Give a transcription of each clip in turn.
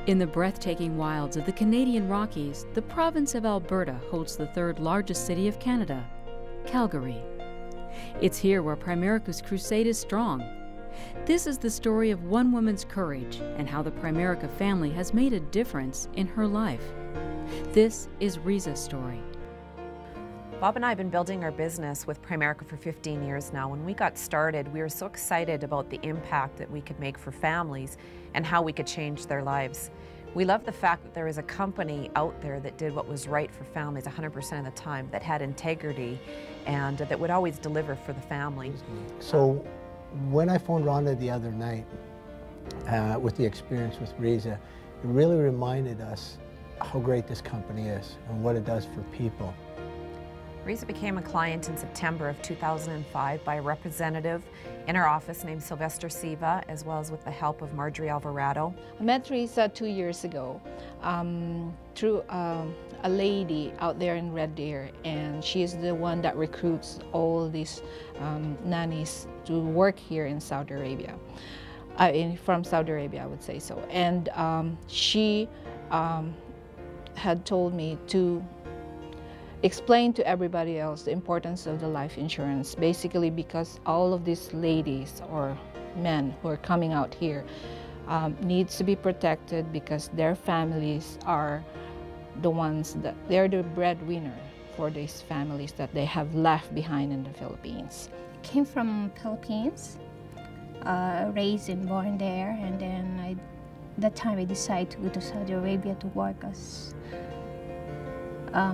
In the breathtaking wilds of the Canadian Rockies, the province of Alberta holds the third largest city of Canada, Calgary. It's here where Primerica's crusade is strong. This is the story of one woman's courage and how the Primerica family has made a difference in her life. This is Rizas' story. Bob and I have been building our business with Primerica for 15 years now. When we got started, we were so excited about the impact that we could make for families and how we could change their lives. We love the fact that there is a company out there that did what was right for families 100% of the time, that had integrity, and that would always deliver for the family. So when I phoned Rhonda the other night with the experience with Rizas, it really reminded us how great this company is and what it does for people. Rizas became a client in September of 2005 by a representative in our office named Sylvester Siva, as well as with the help of Marjorie Alvarado. I met Rizas 2 years ago through a lady out there in Red Deer, and she's the one that recruits all these nannies to work here in Saudi Arabia. From Saudi Arabia, I would say so. And she had told me to explain to everybody else the importance of the life insurance, basically because all of these ladies or men who are coming out here needs to be protected, because their families are the ones that they're the breadwinner for these families that they have left behind in the Philippines. Came from Philippines, raised and born there, and then that time I decided to go to Saudi Arabia to work as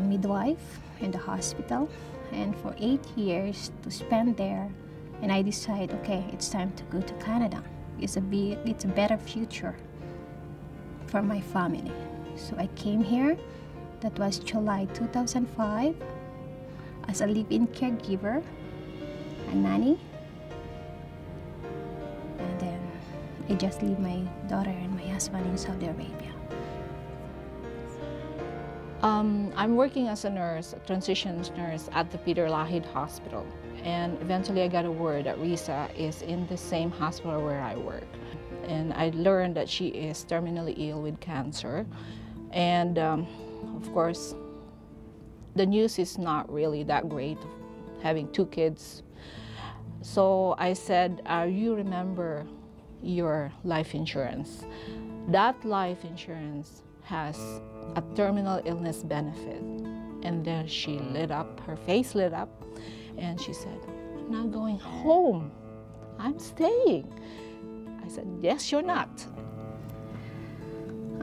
midwife in the hospital, and for 8 years to spend there, and I decided, okay, it's time to go to Canada. It's a better future for my family. So I came here. That was July 2005 as a live-in caregiver, a nanny, and then I just leave my daughter and my husband in Saudi Arabia. I'm working as a nurse, a transitions nurse at the Peter Lahid Hospital, and eventually I got a word that Rizas is in the same hospital where I work. And I learned that she is terminally ill with cancer, and of course the news is not really that great, having 2 kids. So I said, you remember your life insurance. That life insurance has a terminal illness benefit. And then she lit up, her face lit up, and she said, I'm not going home, I'm staying. I said, yes, you're not.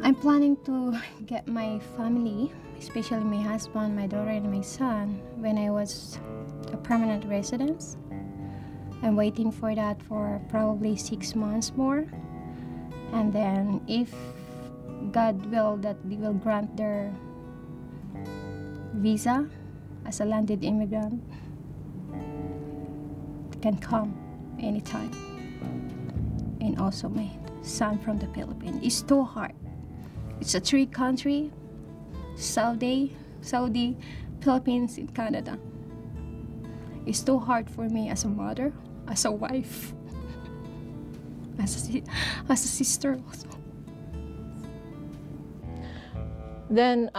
I'm planning to get my family, especially my husband, my daughter, and my son, when I was a permanent resident. I'm waiting for that for probably 6 months more. And then if God will, that they will grant their visa as a landed immigrant, they can come anytime. And also my son from the Philippines. It's too hard. It's a 3 country, Saudi, Philippines, and Canada. It's too hard for me as a mother, as a wife, as a sister also. Then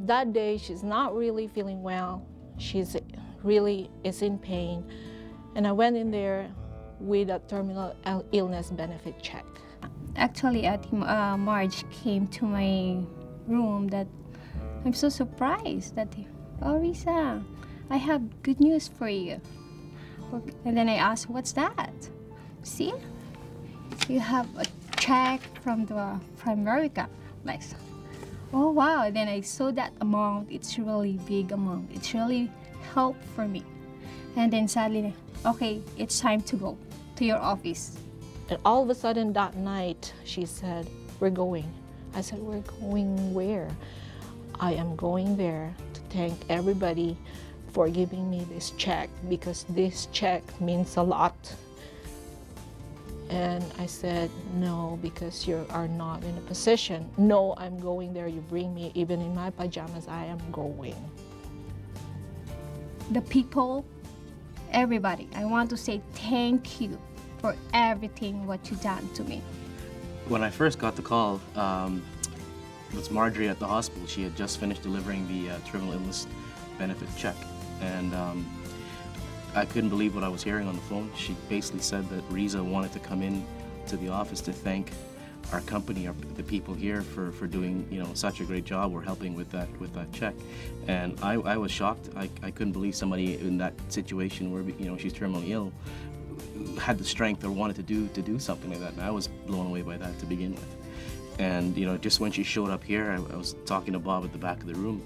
that day, she's not really feeling well. She's really is in pain. And I went in there with a terminal illness benefit check. Actually, Marge came to my room that I'm so surprised that, oh, Rizas, I have good news for you. And then I asked, what's that? See, you have a check from the Primerica. Like, oh wow, and then I saw that amount. It's really big amount. It's really helped for me. And then suddenly, okay, it's time to go to your office. And all of a sudden that night, she said, we're going. I said, we're going where? I am going there to thank everybody for giving me this check, because this check means a lot. And I said, no, because you are not in a position. No, I'm going there. You bring me, even in my pajamas, I am going. The people, everybody, I want to say thank you for everything what you done to me. When I first got the call, was Marjorie at the hospital. She had just finished delivering the terminal illness benefit check, and I couldn't believe what I was hearing on the phone. She basically said that Riza wanted to come in to the office to thank our company, the people here for doing, you know, such a great job. We're helping with that check, and I was shocked. I couldn't believe somebody in that situation where, you know, she's terminally ill had the strength or wanted to do something like that. And I was blown away by that to begin with. And you know, just when she showed up here, I was talking to Bob at the back of the room.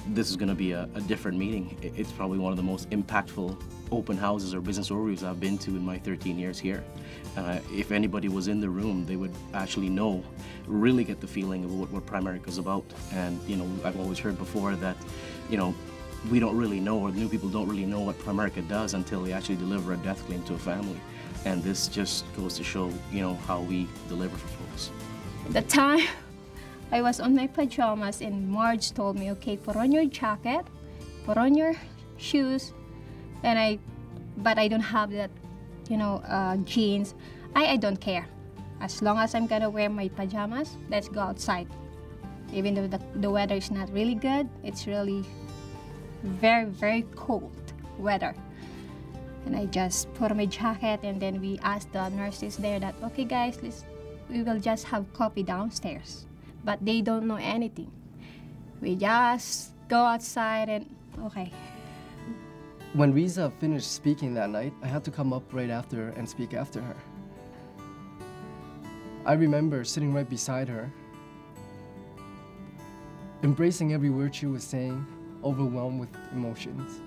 This is going to be a different meeting. It's probably one of the most impactful open houses or business overviews I've been to in my 13 years here. If anybody was in the room, they would actually know, really get the feeling of what Primerica is about. And you know, I've always heard before that, you know, we don't really know, or new people don't really know what Primerica does until they actually deliver a death claim to a family. And this just goes to show, you know, how we deliver for folks. At the time, I was on my pajamas and Marge told me, okay, put on your jacket, put on your shoes, and but I don't have that, you know, jeans. I don't care. As long as I'm gonna wear my pajamas, let's go outside. Even though the weather is not really good, it's really very, very cold weather. And I just put on my jacket, and then we asked the nurses there that, okay guys, we will just have coffee downstairs. But they don't know anything. We just go outside and, okay. When Riza finished speaking that night, I had to come up right after and speak after her. I remember sitting right beside her, embracing every word she was saying, overwhelmed with emotions,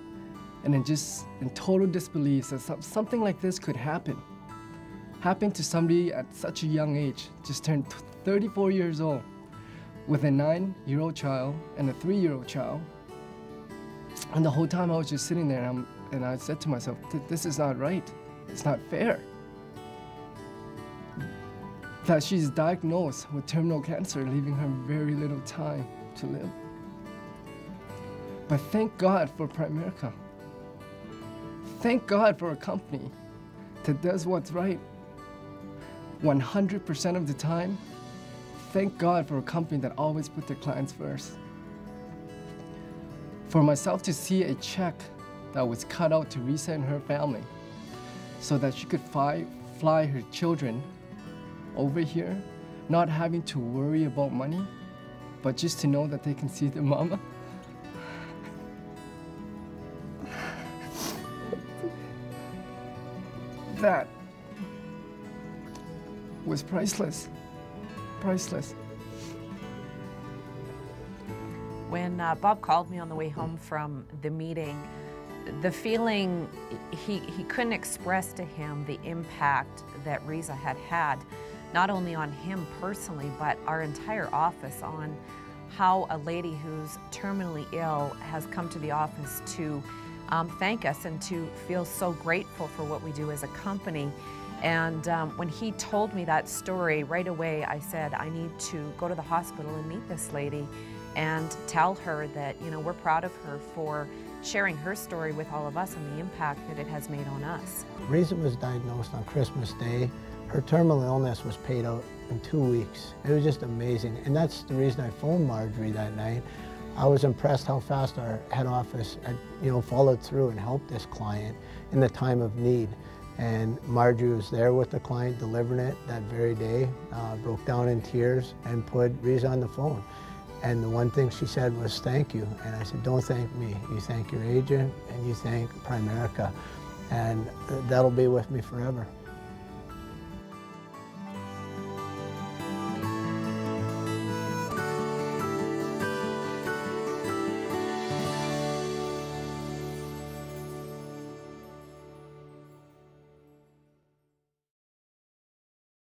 and then just in total disbelief that something like this could happen to somebody at such a young age, just turned 34 years old, with a 9-year-old child and a 3-year-old child. And the whole time I was just sitting there, and I said to myself, this is not right. It's not fair. That she's diagnosed with terminal cancer, leaving her very little time to live. But thank God for Primerica. Thank God for a company that does what's right 100% of the time. Thank God for a company that always put their clients first. For myself to see a check that was cut out to Riza and her family so that she could fly her children over here, not having to worry about money, but just to know that they can see their mama. That was priceless. Priceless. When Bob called me on the way home from the meeting, the feeling, he couldn't express to him the impact that Riza had had, not only on him personally, but our entire office, on how a lady who's terminally ill has come to the office to thank us and to feel so grateful for what we do as a company. And when he told me that story, right away I said, I need to go to the hospital and meet this lady and tell her that, you know, we're proud of her for sharing her story with all of us and the impact that it has made on us. Riza was diagnosed on Christmas Day. Her terminal illness was paid out in 2 weeks. It was just amazing. And that's the reason I phoned Marjorie that night. I was impressed how fast our head office had, you know, followed through and helped this client in the time of need. And Marjorie was there with the client delivering it that very day, broke down in tears and put Riza on the phone. And the one thing she said was, thank you. And I said, don't thank me. You thank your agent and you thank Primerica. And that'll be with me forever.